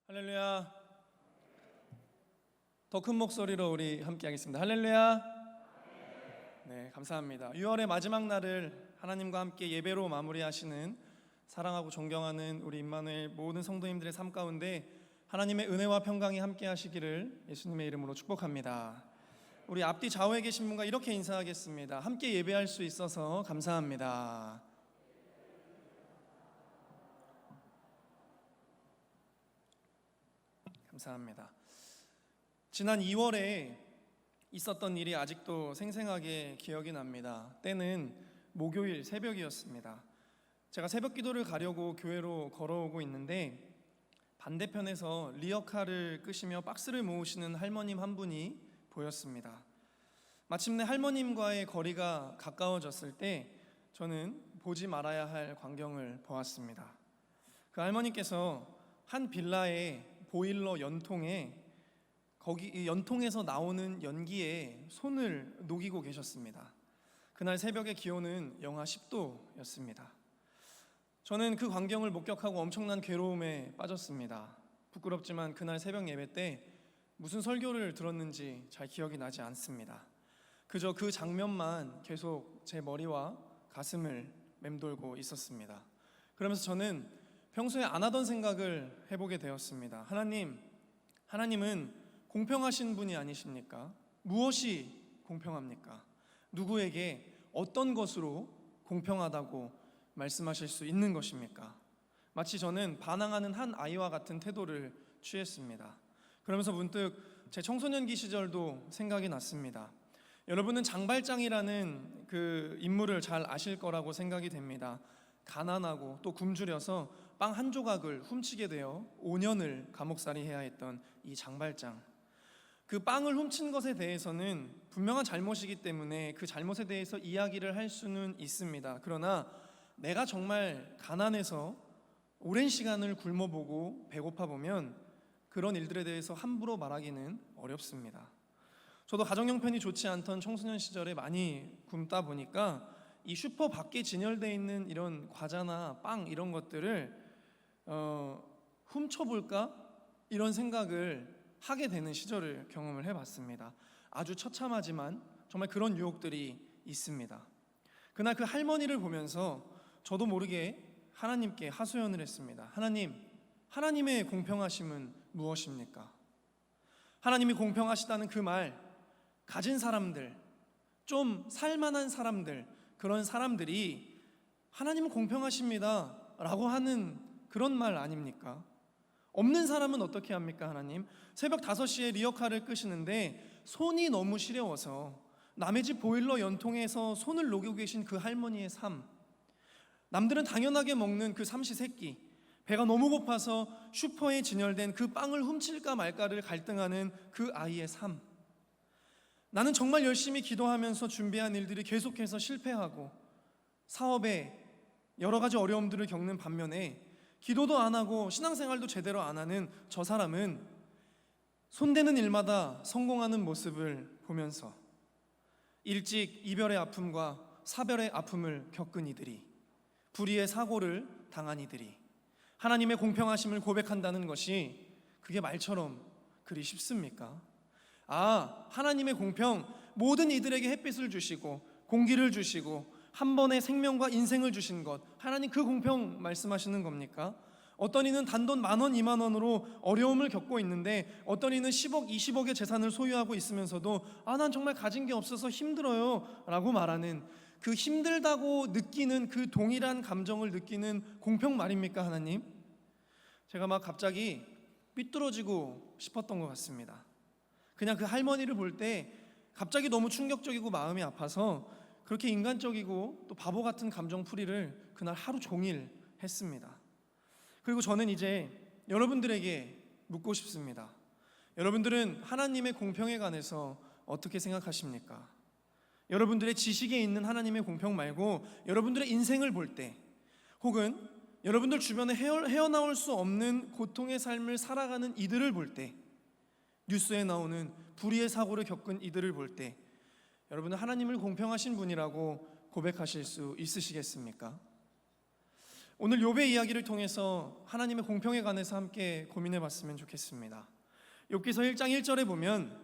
할렐루야. 더 큰 목소리로 우리 함께 하겠습니다. 할렐루야. 네, 감사합니다. 6월의 마지막 날을 하나님과 함께 예배로 마무리하시는 사랑하고 존경하는 우리 임마누엘 모든 성도님들의 삶 가운데 하나님의 은혜와 평강이 함께 하시기를 예수님의 이름으로 축복합니다. 우리 앞뒤 좌우에 계신 분과 이렇게 인사하겠습니다. 함께 예배할 수 있어서 감사합니다. 감사합니다. 지난 2월에 있었던 일이 아직도 생생하게 기억이 납니다. 때는 목요일 새벽이었습니다. 제가 새벽 기도를 가려고 교회로 걸어오고 있는데 반대편에서 리어카를 끄시며 박스를 모으시는 할머님 한 분이 보였습니다. 마침내 할머님과의 거리가 가까워졌을 때 저는 보지 말아야 할 광경을 보았습니다. 그 할머니께서 한 빌라의 보일러 연통에 거기 연통에서 나오는 연기에 손을 녹이고 계셨습니다. 그날 새벽의 기온은 영하 10도였습니다. 저는 그 광경을 목격하고 엄청난 괴로움에 빠졌습니다. 부끄럽지만 그날 새벽 예배 때 무슨 설교를 들었는지 잘 기억이 나지 않습니다. 그저 그 장면만 계속 제 머리와 가슴을 맴돌고 있었습니다. 그러면서 저는 평소에 안 하던 생각을 해보게 되었습니다. 하나님은 공평하신 분이 아니십니까? 무엇이 공평합니까? 누구에게 어떤 것으로 공평하다고 말씀하실 수 있는 것입니까? 마치 저는 반항하는 한 아이와 같은 태도를 취했습니다. 그러면서 문득 제 청소년기 시절도 생각이 났습니다. 여러분은 장발장이라는 그 인물을 잘 아실 거라고 생각이 됩니다. 가난하고 또 굶주려서 빵 한 조각을 훔치게 되어 5년을 감옥살이 해야 했던 이 장발장. 그 빵을 훔친 것에 대해서는 분명한 잘못이기 때문에 그 잘못에 대해서 이야기를 할 수는 있습니다. 그러나 내가 정말 가난해서 오랜 시간을 굶어보고 배고파 보면 그런 일들에 대해서 함부로 말하기는 어렵습니다. 저도 가정 형편이 좋지 않던 청소년 시절에 많이 굶다 보니까 이 슈퍼 밖에 진열되어 있는 이런 과자나 빵 이런 것들을 훔쳐볼까? 이런 생각을 하게 되는 시절을 경험을 해봤습니다. 아주 처참하지만 정말 그런 유혹들이 있습니다. 그날 그 할머니를 보면서 저도 모르게 하나님께 하소연을 했습니다. 하나님의 공평하심은 무엇입니까? 하나님이 공평하시다는 그 말, 가진 사람들, 좀 살만한 사람들, 그런 사람들이 하나님은 공평하십니다 라고 하는 그런 말 아닙니까? 없는 사람은 어떻게 합니까? 하나님 새벽 5시에 리어카를 끄시는데 손이 너무 시려워서 남의 집 보일러 연통에서 손을 녹이고 계신 그 할머니의 삶, 남들은 당연하게 먹는 그 삼시세끼, 배가 너무 고파서 슈퍼에 진열된 그 빵을 훔칠까 말까를 갈등하는 그 아이의 삶, 나는 정말 열심히 기도하면서 준비한 일들이 계속해서 실패하고 사업에 여러 가지 어려움들을 겪는 반면에 기도도 안 하고 신앙생활도 제대로 안 하는 저 사람은 손대는 일마다 성공하는 모습을 보면서 일찍 이별의 아픔과 사별의 아픔을 겪은 이들이, 불의의 사고를 당한 이들이 하나님의 공평하심을 고백한다는 것이 그게 말처럼 그리 쉽습니까? 하나님의 공평, 모든 이들에게 햇빛을 주시고 공기를 주시고 한 번의 생명과 인생을 주신 것, 하나님 그 공평 말씀하시는 겁니까? 어떤 이는 단돈 10,000원, 20,000원으로 어려움을 겪고 있는데 어떤 이는 10억, 20억의 재산을 소유하고 있으면서도 난 정말 가진 게 없어서 힘들어요 라고 말하는, 그 힘들다고 느끼는 그 동일한 감정을 느끼는 공평 말입니까? 하나님, 제가 막 갑자기 삐뚤어지고 싶었던 것 같습니다. 그냥 그 할머니를 볼 때 갑자기 너무 충격적이고 마음이 아파서 그렇게 인간적이고 또 바보 같은 감정풀이를 그날 하루 종일 했습니다. 그리고 저는 이제 여러분들에게 묻고 싶습니다. 여러분들은 하나님의 공평에 관해서 어떻게 생각하십니까? 여러분들의 지식에 있는 하나님의 공평 말고 여러분들의 인생을 볼 때, 혹은 여러분들 주변에 헤어나올 수 없는 고통의 삶을 살아가는 이들을 볼 때, 뉴스에 나오는 불의의 사고를 겪은 이들을 볼 때 여러분은 하나님을 공평하신 분이라고 고백하실 수 있으시겠습니까? 오늘 욥의 이야기를 통해서 하나님의 공평에 관해서 함께 고민해 봤으면 좋겠습니다. 욥기서 1장 1절에 보면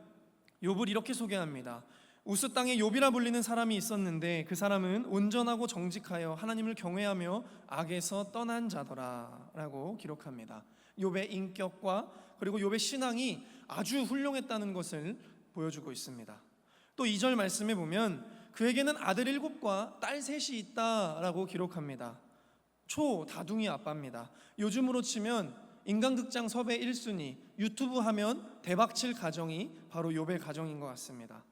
욥을 이렇게 소개합니다. 우스 땅에 욥이라 불리는 사람이 있었는데 그 사람은 온전하고 정직하여 하나님을 경외하며 악에서 떠난 자더라 라고 기록합니다. 욥의 인격과 그리고 욥의 신앙이 아주 훌륭했다는 것을 보여주고 있습니다. 또 2절 말씀에 보면 그에게는 아들 7과 딸 3이 있다라고 기록합니다. 초다둥이 아빠입니다. 요즘으로 치면 인간극장 섭외 1순위, 유튜브 하면 대박칠 가정이 바로 욥의 가정인 것 같습니다.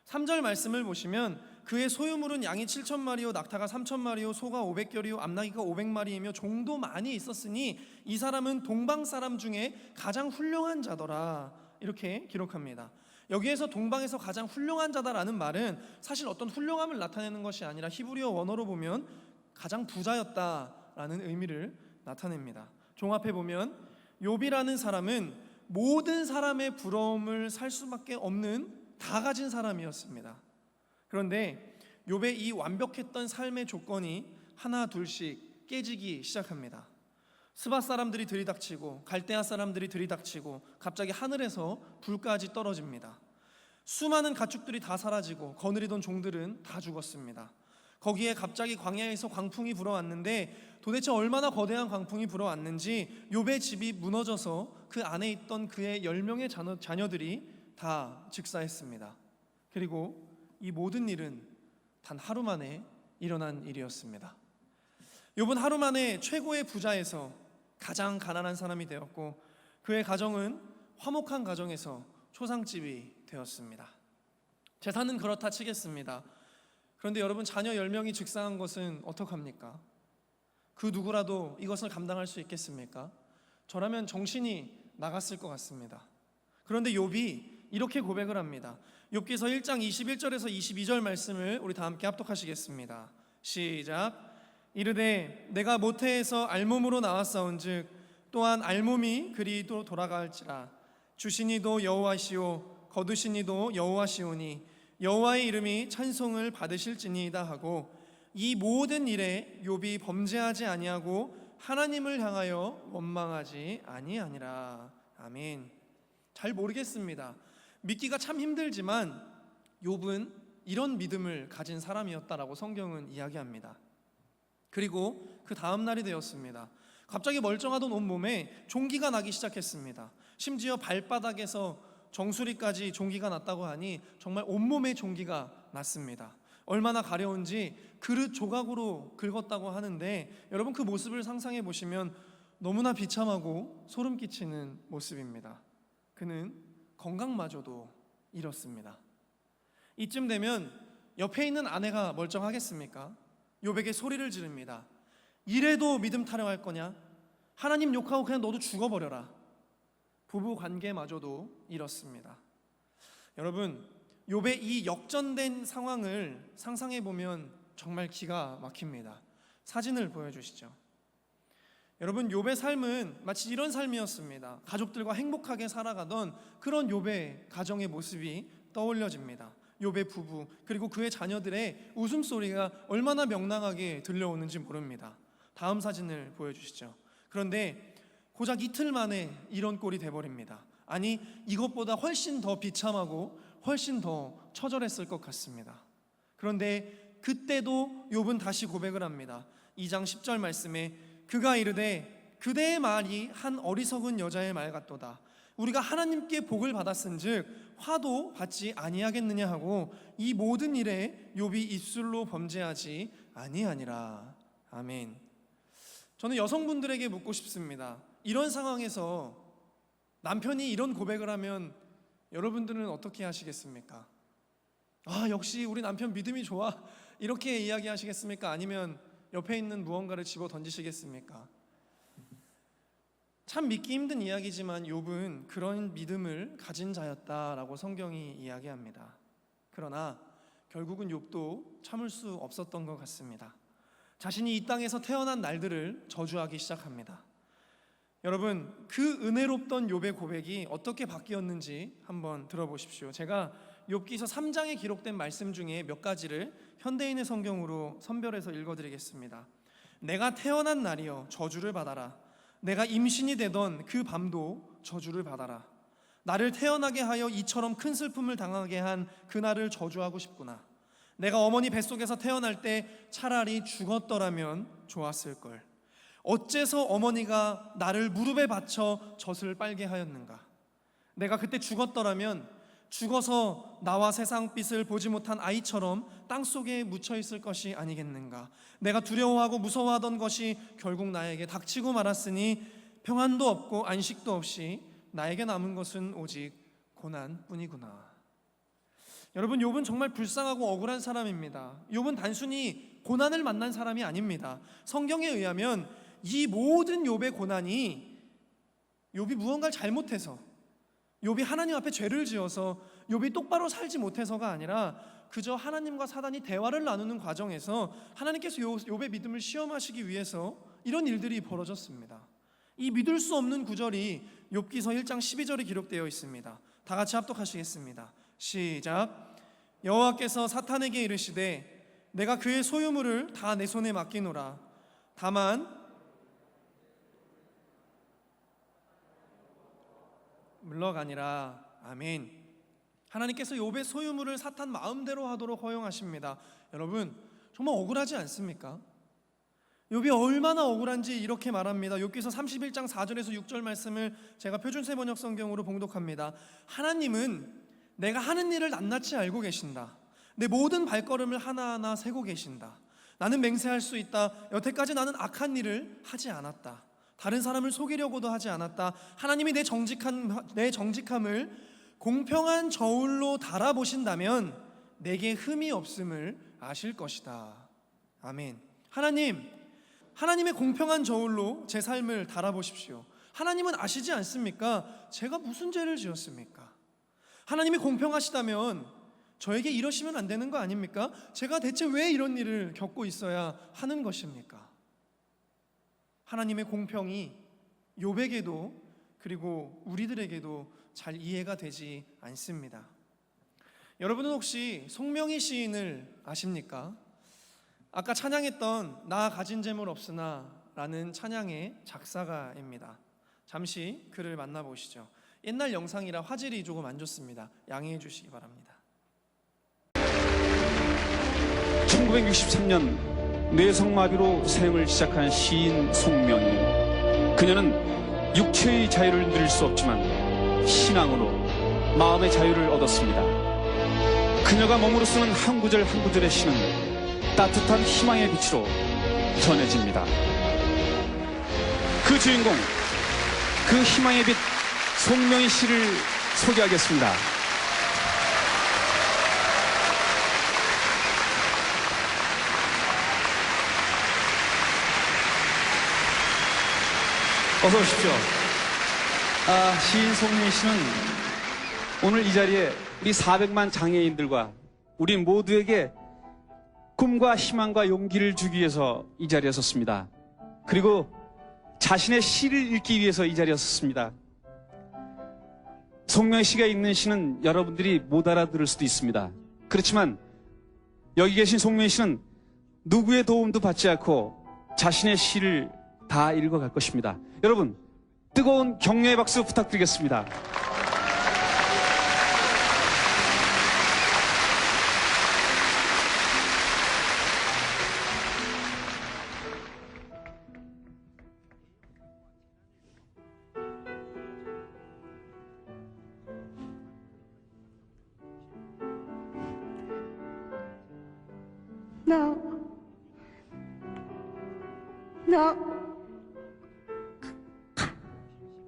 3절 말씀을 보시면 그의 소유물은 양이 7,000마리요 낙타가 3,000마리요 소가 500결이요 암나귀가 500마리이며 종도 많이 있었으니 이 사람은 동방 사람 중에 가장 훌륭한 자더라 이렇게 기록합니다. 여기에서 동방에서 가장 훌륭한 자다라는 말은 사실 어떤 훌륭함을 나타내는 것이 아니라 히브리어 원어로 보면 가장 부자였다라는 의미를 나타냅니다. 종합해 보면 욥이라는 사람은 모든 사람의 부러움을 살 수밖에 없는 다 가진 사람이었습니다. 그런데 욥의 이 완벽했던 삶의 조건이 하나 둘씩 깨지기 시작합니다. 스바 사람들이 들이닥치고 갈대아 사람들이 들이닥치고 갑자기 하늘에서 불까지 떨어집니다. 수많은 가축들이 다 사라지고 거느리던 종들은 다 죽었습니다. 거기에 갑자기 광야에서 광풍이 불어왔는데 도대체 얼마나 거대한 광풍이 불어왔는지 욥의 집이 무너져서 그 안에 있던 그의 10명의 자녀들이 다 즉사했습니다. 그리고 이 모든 일은 단 하루 만에 일어난 일이었습니다. 욥은 하루 만에 최고의 부자에서 가장 가난한 사람이 되었고 그의 가정은 화목한 가정에서 초상집이 되었습니다. 재산은 그렇다 치겠습니다. 그런데 여러분 자녀 10명이 즉사한 것은 어떡합니까? 그 누구라도 이것을 감당할 수 있겠습니까? 저라면 정신이 나갔을 것 같습니다. 그런데 욥이 이렇게 고백을 합니다. 욥기서 1장 21절에서 22절 말씀을 우리 다 함께 합독하시겠습니다. 시작. 이르되 내가 모태에서 알몸으로 나왔사온즉 또한 알몸이 그리도 돌아갈지라 주시니도 여호와시오 거두시니도 여호와시오니 여호와의 이름이 찬송을 받으실지니이다 하고 이 모든 일에 욥이 범죄하지 아니하고 하나님을 향하여 원망하지 아니하니라. 아멘. 잘 모르겠습니다. 믿기가 참 힘들지만 욥은 이런 믿음을 가진 사람이었다라고 성경은 이야기합니다. 그리고 그 다음 날이 되었습니다. 갑자기 멀쩡하던 온몸에 종기가 나기 시작했습니다. 심지어 발바닥에서 정수리까지 종기가 났다고 하니 정말 온몸에 종기가 났습니다. 얼마나 가려운지 그릇 조각으로 긁었다고 하는데 여러분 그 모습을 상상해 보시면 너무나 비참하고 소름 끼치는 모습입니다. 그는 건강마저도 잃었습니다. 이쯤 되면 옆에 있는 아내가 멀쩡하겠습니까? 욥에게 소리를 지릅니다. 이래도 믿음 타령할 거냐? 하나님 욕하고 그냥 너도 죽어버려라. 부부 관계마저도 잃었습니다. 여러분 욥의 이 역전된 상황을 상상해 보면 정말 기가 막힙니다. 사진을 보여주시죠. 여러분 욥의 삶은 마치 이런 삶이었습니다. 가족들과 행복하게 살아가던 그런 욥의 가정의 모습이 떠올려집니다. 욥의 부부 그리고 그의 자녀들의 웃음소리가 얼마나 명랑하게 들려오는지 모릅니다. 다음 사진을 보여주시죠. 그런데 고작 이틀 만에 이런 꼴이 돼버립니다. 아니 이것보다 훨씬 더 비참하고 훨씬 더 처절했을 것 같습니다. 그런데 그때도 욥은 다시 고백을 합니다. 2장 10절 말씀에 그가 이르되 그대의 말이 한 어리석은 여자의 말 같도다. 우리가 하나님께 복을 받았은즉 화도 받지 아니하겠느냐 하고 이 모든 일에 욥이 입술로 범죄하지 아니하니라. 아멘. 저는 여성분들에게 묻고 싶습니다. 이런 상황에서 남편이 이런 고백을 하면 여러분들은 어떻게 하시겠습니까? 아 역시 우리 남편 믿음이 좋아 이렇게 이야기하시겠습니까? 아니면 옆에 있는 무언가를 집어 던지시겠습니까? 참 믿기 힘든 이야기지만 욥은 그런 믿음을 가진 자였다라고 성경이 이야기합니다. 그러나 결국은 욥도 참을 수 없었던 것 같습니다. 자신이 이 땅에서 태어난 날들을 저주하기 시작합니다. 여러분 그 은혜롭던 욥의 고백이 어떻게 바뀌었는지 한번 들어보십시오. 제가 욥기서 3장에 기록된 말씀 중에 몇 가지를 현대인의 성경으로 선별해서 읽어드리겠습니다. 내가 태어난 날이여 저주를 받아라. 내가 임신이 되던 그 밤도 저주를 받아라. 나를 태어나게 하여 이처럼 큰 슬픔을 당하게 한 그날을 저주하고 싶구나. 내가 어머니 뱃속에서 태어날 때 차라리 죽었더라면 좋았을 걸. 어째서 어머니가 나를 무릎에 받쳐 젖을 빨게 하였는가. 내가 그때 죽었더라면 죽어서 나와 세상빛을 보지 못한 아이처럼 땅속에 묻혀 있을 것이 아니겠는가. 내가 두려워하고 무서워하던 것이 결국 나에게 닥치고 말았으니 평안도 없고 안식도 없이 나에게 남은 것은 오직 고난뿐이구나. 여러분, 욥은 정말 불쌍하고 억울한 사람입니다. 욥은 단순히 고난을 만난 사람이 아닙니다. 성경에 의하면 이 모든 욥의 고난이 욥이 무언가를 잘못해서, 욥이 하나님 앞에 죄를 지어서, 욥이 똑바로 살지 못해서가 아니라 그저 하나님과 사단이 대화를 나누는 과정에서 하나님께서 욥의 믿음을 시험하시기 위해서 이런 일들이 벌어졌습니다. 이 믿을 수 없는 구절이 욥기서 1장 12절에 기록되어 있습니다. 다 같이 합독하시겠습니다. 시작. 여호와께서 사탄에게 이르시되 내가 그의 소유물을 다 내 손에 맡기노라. 다만 물러가니라. 아멘. 하나님께서 욥의 소유물을 사탄 마음대로 하도록 허용하십니다. 여러분, 정말 억울하지 않습니까? 욥이 얼마나 억울한지 이렇게 말합니다. 욥기서 31장 4절에서 6절 말씀을 제가 표준세 번역 성경으로 봉독합니다. 하나님은 내가 하는 일을 낱낱이 알고 계신다. 내 모든 발걸음을 하나하나 세고 계신다. 나는 맹세할 수 있다. 여태까지 나는 악한 일을 하지 않았다. 다른 사람을 속이려고도 하지 않았다. 하나님이 내 정직함을 공평한 저울로 달아보신다면 내게 흠이 없음을 아실 것이다. 아멘. 하나님의 공평한 저울로 제 삶을 달아보십시오. 하나님은 아시지 않습니까? 제가 무슨 죄를 지었습니까? 하나님이 공평하시다면 저에게 이러시면 안 되는 거 아닙니까? 제가 대체 왜 이런 일을 겪고 있어야 하는 것입니까? 하나님의 공평이 욥에게도 그리고 우리들에게도 잘 이해가 되지 않습니다. 여러분은 혹시 송명희 시인을 아십니까? 아까 찬양했던 나 가진 재물 없으나 라는 찬양의 작사가입니다. 잠시 그를 만나보시죠. 옛날 영상이라 화질이 조금 안 좋습니다. 양해해 주시기 바랍니다. 1963년 뇌성마비로 생을 시작한 시인 송명희. 그녀는 육체의 자유를 누릴 수 없지만 신앙으로 마음의 자유를 얻었습니다. 그녀가 몸으로 쓰는 한 구절 한 구절의 시는 따뜻한 희망의 빛으로 전해집니다. 그 주인공, 그 희망의 빛 송명희 씨를 소개하겠습니다. 어서 오십시오. 시인 송명희 씨는 오늘 이 자리에 우리 400만 장애인들과 우리 모두에게 꿈과 희망과 용기를 주기 위해서 이 자리에 섰습니다. 그리고 자신의 시를 읽기 위해서 이 자리에 섰습니다. 송명희 씨가 읽는 시는 여러분들이 못 알아들을 수도 있습니다. 그렇지만 여기 계신 송명희 씨는 누구의 도움도 받지 않고 자신의 시를 다 읽어갈 것입니다. 여러분, 뜨거운 격려의 박수 부탁드리겠습니다. 나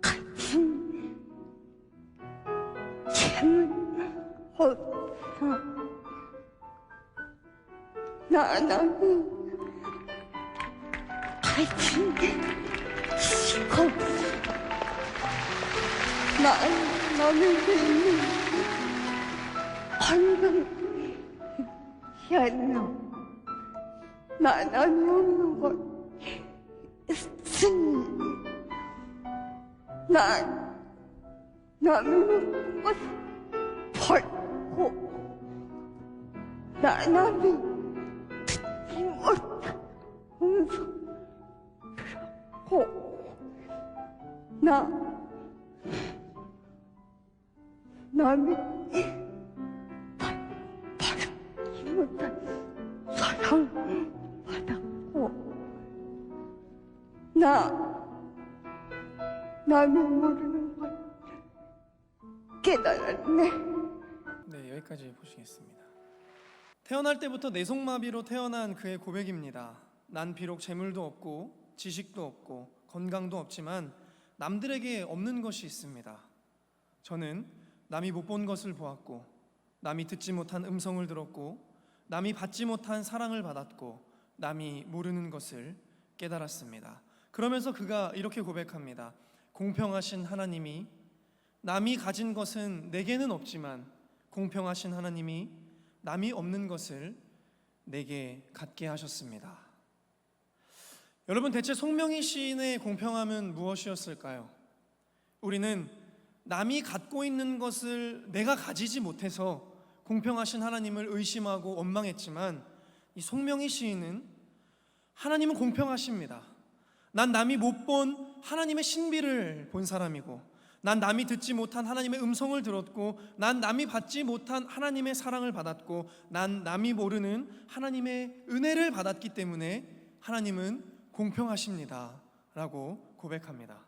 같은 재물 없어. 나는 같은 식 없어. 나는 건강이었나. 나는 없는 것 나는 꽃 벌고 나는 듣지 못하면서 나 남이 받지 못한 사랑 받았고 나 남이 모르는 걸 깨달았네. 네, 여기까지 보시겠습니다. 태어날 때부터 내성마비로 태어난 그의 고백입니다. 난 비록 재물도 없고 지식도 없고 건강도 없지만 남들에게 없는 것이 있습니다. 저는 남이 못 본 것을 보았고 남이 듣지 못한 음성을 들었고 남이 받지 못한 사랑을 받았고 남이 모르는 것을 깨달았습니다. 그러면서 그가 이렇게 고백합니다. 공평하신 하나님이 남이 가진 것은 내게는 없지만 공평하신 하나님이 남이 없는 것을 내게 갖게 하셨습니다. 여러분, 대체 송명희 시인의 공평함은 무엇이었을까요? 우리는 남이 갖고 있는 것을 내가 가지지 못해서 공평하신 하나님을 의심하고 원망했지만 이 송명희 시인은 하나님은 공평하십니다. 난 남이 못 본 하나님의 신비를 본 사람이고 난 남이 듣지 못한 하나님의 음성을 들었고 난 남이 받지 못한 하나님의 사랑을 받았고 난 남이 모르는 하나님의 은혜를 받았기 때문에 하나님은 공평하십니다 라고 고백합니다.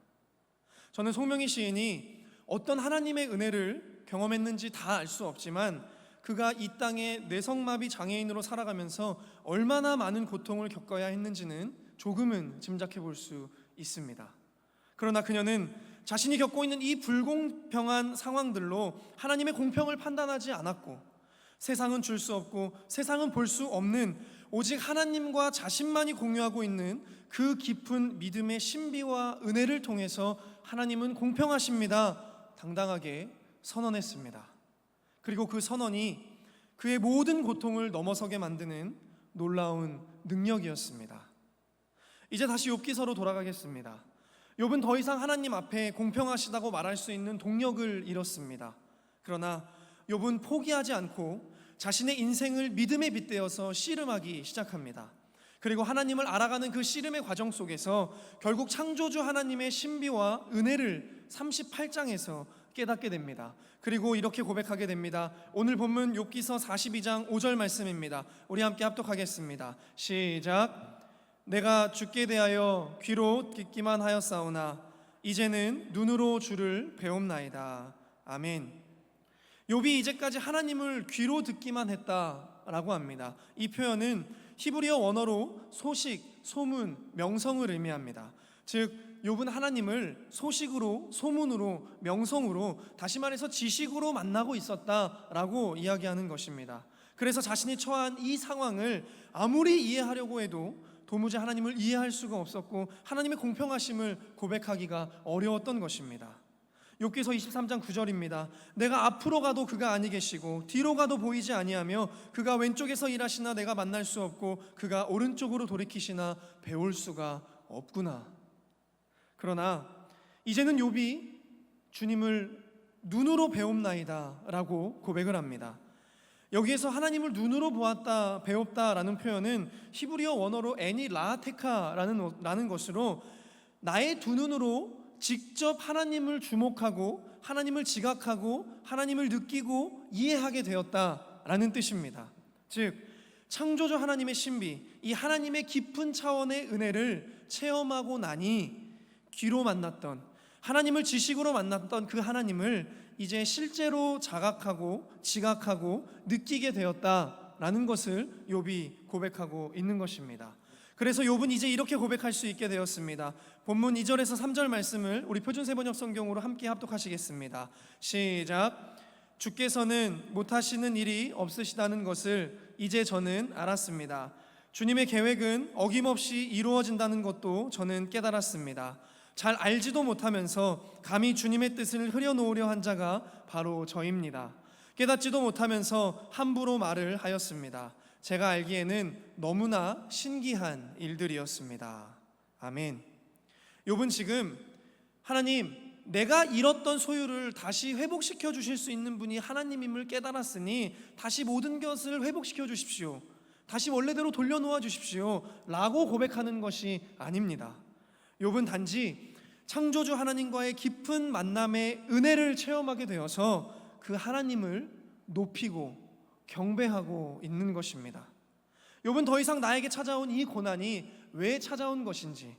저는 송명희 시인이 어떤 하나님의 은혜를 경험했는지 다 알 수 없지만 그가 이 땅에 뇌성마비 장애인으로 살아가면서 얼마나 많은 고통을 겪어야 했는지는 조금은 짐작해 볼 수 있습니다. 그러나 그녀는 자신이 겪고 있는 이 불공평한 상황들로 하나님의 공평을 판단하지 않았고 세상은 줄 수 없고 세상은 볼 수 없는 오직 하나님과 자신만이 공유하고 있는 그 깊은 믿음의 신비와 은혜를 통해서 하나님은 공평하십니다 당당하게 선언했습니다. 그리고 그 선언이 그의 모든 고통을 넘어서게 만드는 놀라운 능력이었습니다. 이제 다시 욥기서로 돌아가겠습니다. 욥은 더 이상 하나님 앞에 공평하시다고 말할 수 있는 동력을 잃었습니다. 그러나 욥은 포기하지 않고 자신의 인생을 믿음에 빗대어서 씨름하기 시작합니다. 그리고 하나님을 알아가는 그 씨름의 과정 속에서 결국 창조주 하나님의 신비와 은혜를 38장에서 깨닫게 됩니다. 그리고 이렇게 고백하게 됩니다. 오늘 본문 욥기서 42장 5절 말씀입니다. 우리 함께 합독하겠습니다. 시작. 내가 주께 대하여 귀로 듣기만 하였사오나 이제는 눈으로 주를 배움나이다. 아멘. 욥이 이제까지 하나님을 귀로 듣기만 했다라고 합니다. 이 표현은 히브리어 원어로 소식, 소문, 명성을 의미합니다. 즉 욥은 하나님을 소식으로, 소문으로, 명성으로, 다시 말해서 지식으로 만나고 있었다라고 이야기하는 것입니다. 그래서 자신이 처한 이 상황을 아무리 이해하려고 해도 도무지 하나님을 이해할 수가 없었고 하나님의 공평하심을 고백하기가 어려웠던 것입니다. 욥기서 23장 9절입니다. 내가 앞으로 가도 그가 아니 계시고 뒤로 가도 보이지 아니하며 그가 왼쪽에서 일하시나 내가 만날 수 없고 그가 오른쪽으로 돌이키시나 배울 수가 없구나. 그러나 이제는 욥이 주님을 눈으로 배움나이다 라고 고백을 합니다. 여기에서 하나님을 눈으로 보았다, 배웠다라는 표현은 히브리어 원어로 애니 라테카라는 것으로 나의 두 눈으로 직접 하나님을 주목하고 하나님을 지각하고 하나님을 느끼고 이해하게 되었다라는 뜻입니다. 즉 창조주 하나님의 신비, 이 하나님의 깊은 차원의 은혜를 체험하고 나니 귀로 만났던 하나님을 지식으로 만났던 그 하나님을 이제 실제로 자각하고 지각하고 느끼게 되었다라는 것을 욥이 고백하고 있는 것입니다. 그래서 욥은 이제 이렇게 고백할 수 있게 되었습니다. 본문 2절에서 3절 말씀을 우리 표준세번역 성경으로 함께 합독하시겠습니다. 시작. 주께서는 못하시는 일이 없으시다는 것을 이제 저는 알았습니다. 주님의 계획은 어김없이 이루어진다는 것도 저는 깨달았습니다. 잘 알지도 못하면서 감히 주님의 뜻을 흐려놓으려 한 자가 바로 저입니다. 깨닫지도 못하면서 함부로 말을 하였습니다. 제가 알기에는 너무나 신기한 일들이었습니다. 아멘. 욥은 지금 하나님, 내가 잃었던 소유를 다시 회복시켜 주실 수 있는 분이 하나님임을 깨달았으니 다시 모든 것을 회복시켜 주십시오. 다시 원래대로 돌려놓아 주십시오 라고 고백하는 것이 아닙니다. 욥은 단지 창조주 하나님과의 깊은 만남의 은혜를 체험하게 되어서 그 하나님을 높이고 경배하고 있는 것입니다. 욥은 더 이상 나에게 찾아온 이 고난이 왜 찾아온 것인지,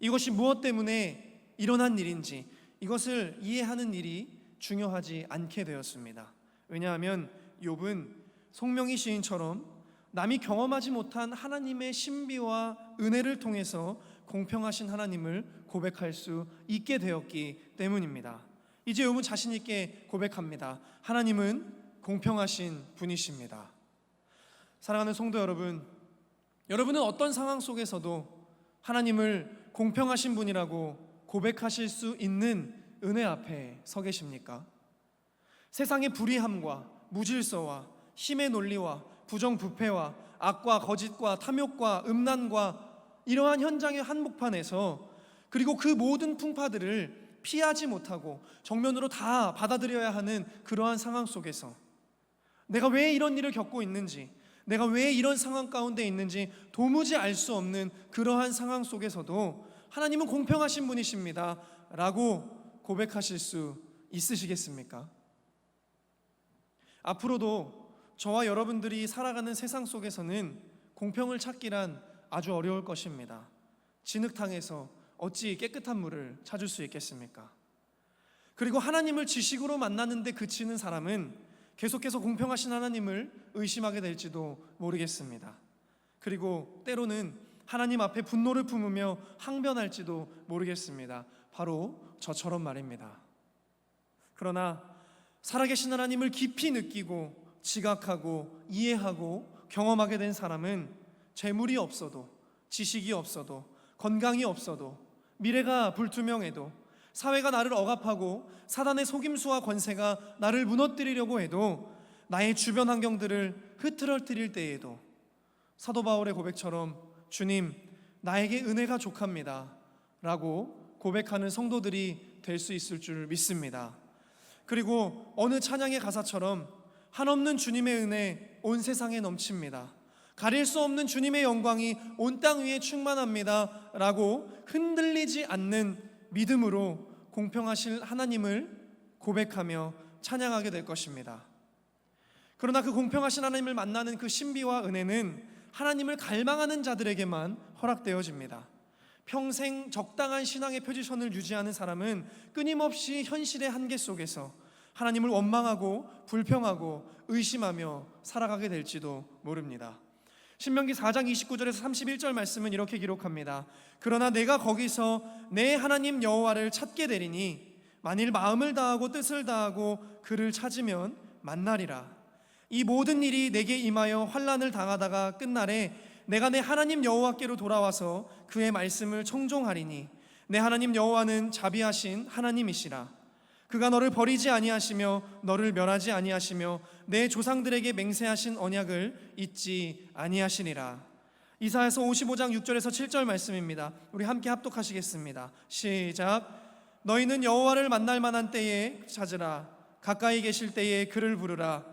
이것이 무엇 때문에 일어난 일인지 이것을 이해하는 일이 중요하지 않게 되었습니다. 왜냐하면 욥은 송명희 시인처럼 남이 경험하지 못한 하나님의 신비와 은혜를 통해서 공평하신 하나님을 고백할 수 있게 되었기 때문입니다. 이제 욥은 자신 있게 고백합니다. 하나님은 공평하신 분이십니다. 사랑하는 성도 여러분, 여러분은 어떤 상황 속에서도 하나님을 공평하신 분이라고 고백하실 수 있는 은혜 앞에 서 계십니까? 세상의 불의함과 무질서와 힘의 논리와 부정부패와 악과 거짓과 탐욕과 음란과 이러한 현장의 한복판에서, 그리고 그 모든 풍파들을 피하지 못하고 정면으로 다 받아들여야 하는 그러한 상황 속에서 내가 왜 이런 일을 겪고 있는지, 내가 왜 이런 상황 가운데 있는지 도무지 알 수 없는 그러한 상황 속에서도 하나님은 공평하신 분이십니다 라고 고백하실 수 있으시겠습니까? 앞으로도 저와 여러분들이 살아가는 세상 속에서는 공평을 찾기란 아주 어려울 것입니다. 진흙탕에서 어찌 깨끗한 물을 찾을 수 있겠습니까? 그리고 하나님을 지식으로 만나는데 그치는 사람은 계속해서 공평하신 하나님을 의심하게 될지도 모르겠습니다. 그리고 때로는 하나님 앞에 분노를 품으며 항변할지도 모르겠습니다. 바로 저처럼 말입니다. 그러나 살아계신 하나님을 깊이 느끼고 지각하고 이해하고 경험하게 된 사람은 재물이 없어도, 지식이 없어도, 건강이 없어도, 미래가 불투명해도, 사회가 나를 억압하고 사단의 속임수와 권세가 나를 무너뜨리려고 해도, 나의 주변 환경들을 흐트러뜨릴 때에도 사도 바울의 고백처럼 주님, 나에게 은혜가 족합니다 라고 고백하는 성도들이 될 수 있을 줄 믿습니다. 그리고 어느 찬양의 가사처럼 한없는 주님의 은혜 온 세상에 넘칩니다, 가릴 수 없는 주님의 영광이 온 땅 위에 충만합니다 라고 흔들리지 않는 믿음으로 공평하실 하나님을 고백하며 찬양하게 될 것입니다. 그러나 그 공평하신 하나님을 만나는 그 신비와 은혜는 하나님을 갈망하는 자들에게만 허락되어집니다. 평생 적당한 신앙의 포지션을 유지하는 사람은 끊임없이 현실의 한계 속에서 하나님을 원망하고 불평하고 의심하며 살아가게 될지도 모릅니다. 신명기 4장 29절에서 31절 말씀은 이렇게 기록합니다. 그러나 내가 거기서 내 하나님 여호와를 찾게 되리니 만일 마음을 다하고 뜻을 다하고 그를 찾으면 만나리라. 이 모든 일이 내게 임하여 환난을 당하다가 끝날에 내가 내 하나님 여호와께로 돌아와서 그의 말씀을 청종하리니 내 하나님 여호와는 자비하신 하나님이시라. 그가 너를 버리지 아니하시며 너를 멸하지 아니하시며 내 조상들에게 맹세하신 언약을 잊지 아니하시니라. 이사야서 55장 6절에서 7절 말씀입니다. 우리 함께 합독하시겠습니다. 시작. 너희는 여호와를 만날 만한 때에 찾으라. 가까이 계실 때에 그를 부르라.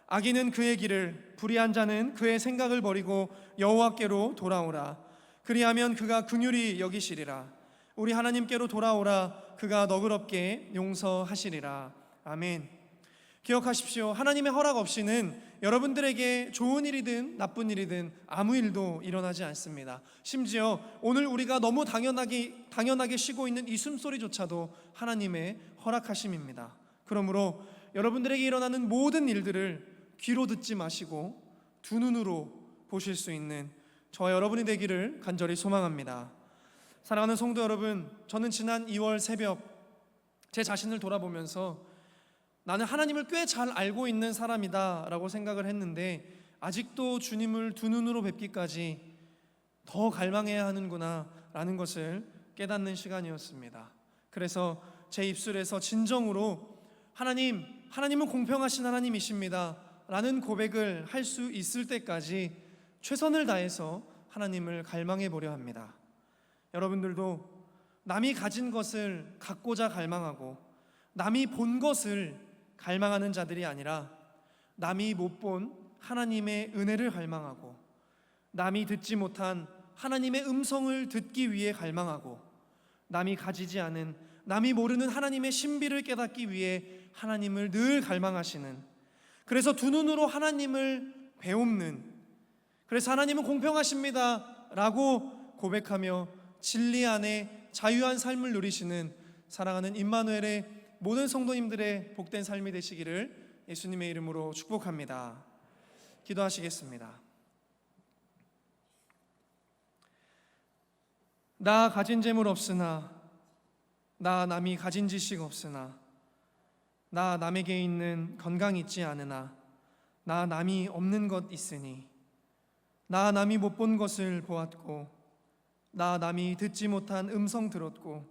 악인은 그의 길을, 불의한 자는 그의 생각을 버리고 여호와께로 돌아오라. 그리하면 그가 긍휼히 여기시리라. 우리 하나님께로 돌아오라. 그가 너그럽게 용서하시리라. 아멘. 기억하십시오. 하나님의 허락 없이는 여러분들에게 좋은 일이든 나쁜 일이든 아무 일도 일어나지 않습니다. 심지어 오늘 우리가 너무 당연하게 쉬고 있는 이 숨소리조차도 하나님의 허락하심입니다. 그러므로 여러분들에게 일어나는 모든 일들을 귀로 듣지 마시고 두 눈으로 보실 수 있는 저와 여러분이 되기를 간절히 소망합니다. 사랑하는 성도 여러분, 저는 지난 2월 새벽 제 자신을 돌아보면서 나는 하나님을 꽤 잘 알고 있는 사람이다 라고 생각을 했는데 아직도 주님을 두 눈으로 뵙기까지 더 갈망해야 하는구나 라는 것을 깨닫는 시간이었습니다. 그래서 제 입술에서 진정으로 하나님은 공평하신 하나님이십니다 라는 고백을 할 수 있을 때까지 최선을 다해서 하나님을 갈망해 보려 합니다. 여러분들도 남이 가진 것을 갖고자 갈망하고 남이 본 것을 갈망하는 자들이 아니라 남이 못 본 하나님의 은혜를 갈망하고 남이 듣지 못한 하나님의 음성을 듣기 위해 갈망하고 남이 가지지 않은, 남이 모르는 하나님의 신비를 깨닫기 위해 하나님을 늘 갈망하시는, 그래서 두 눈으로 하나님을 배움는, 그래서 하나님은 공평하십니다 라고 고백하며 진리 안에 자유한 삶을 누리시는 사랑하는 임마누엘의 모든 성도님들의 복된 삶이 되시기를 예수님의 이름으로 축복합니다. 기도하시겠습니다. 나 가진 재물 없으나, 나 남이 가진 지식 없으나, 나 남에게 있는 건강 있지 않으나, 나 남이 없는 것 있으니, 나 남이 못 본 것을 보았고, 나 남이 듣지 못한 음성 들었고,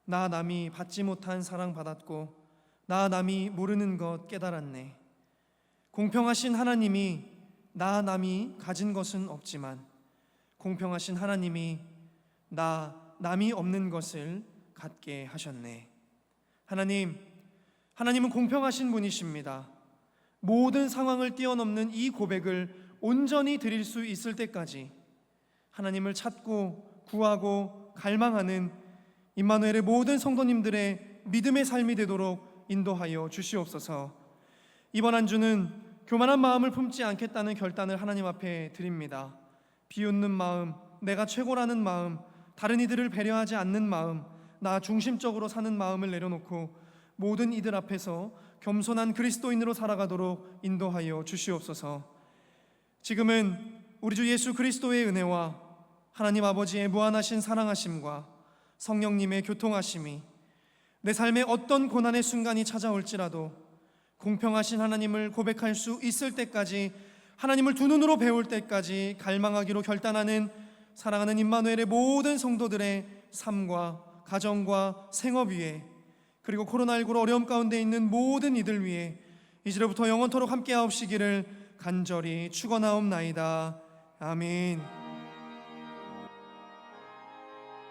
나 남이 받지 못한 사랑 받았고, 나 남이 모르는 것 깨달았네. 공평하신 하나님이 나 남이 가진 것은 없지만 공평하신 하나님이 나 남이 없는 것을 갖게 하셨네. 하나님은 공평하신 분이십니다. 모든 상황을 뛰어넘는 이 고백을 온전히 드릴 수 있을 때까지 하나님을 찾고 구하고 갈망하는 임마누엘의 모든 성도님들의 믿음의 삶이 되도록 인도하여 주시옵소서. 이번 한 주는 교만한 마음을 품지 않겠다는 결단을 하나님 앞에 드립니다. 비웃는 마음, 내가 최고라는 마음, 다른 이들을 배려하지 않는 마음, 나 중심적으로 사는 마음을 내려놓고 모든 이들 앞에서 겸손한 그리스도인으로 살아가도록 인도하여 주시옵소서. 지금은 우리 주 예수 그리스도의 은혜와 하나님 아버지의 무한하신 사랑하심과 성령님의 교통하심이 내 삶에 어떤 고난의 순간이 찾아올지라도 공평하신 하나님을 고백할 수 있을 때까지, 하나님을 두 눈으로 배울 때까지 갈망하기로 결단하는 사랑하는 임마누엘의 모든 성도들의 삶과 가정과 생업 위에, 그리고 코로나19로 어려움 가운데 있는 모든 이들 위에 이제로부터 영원토록 함께하옵시기를 간절히 축원하옵나이다. 아멘.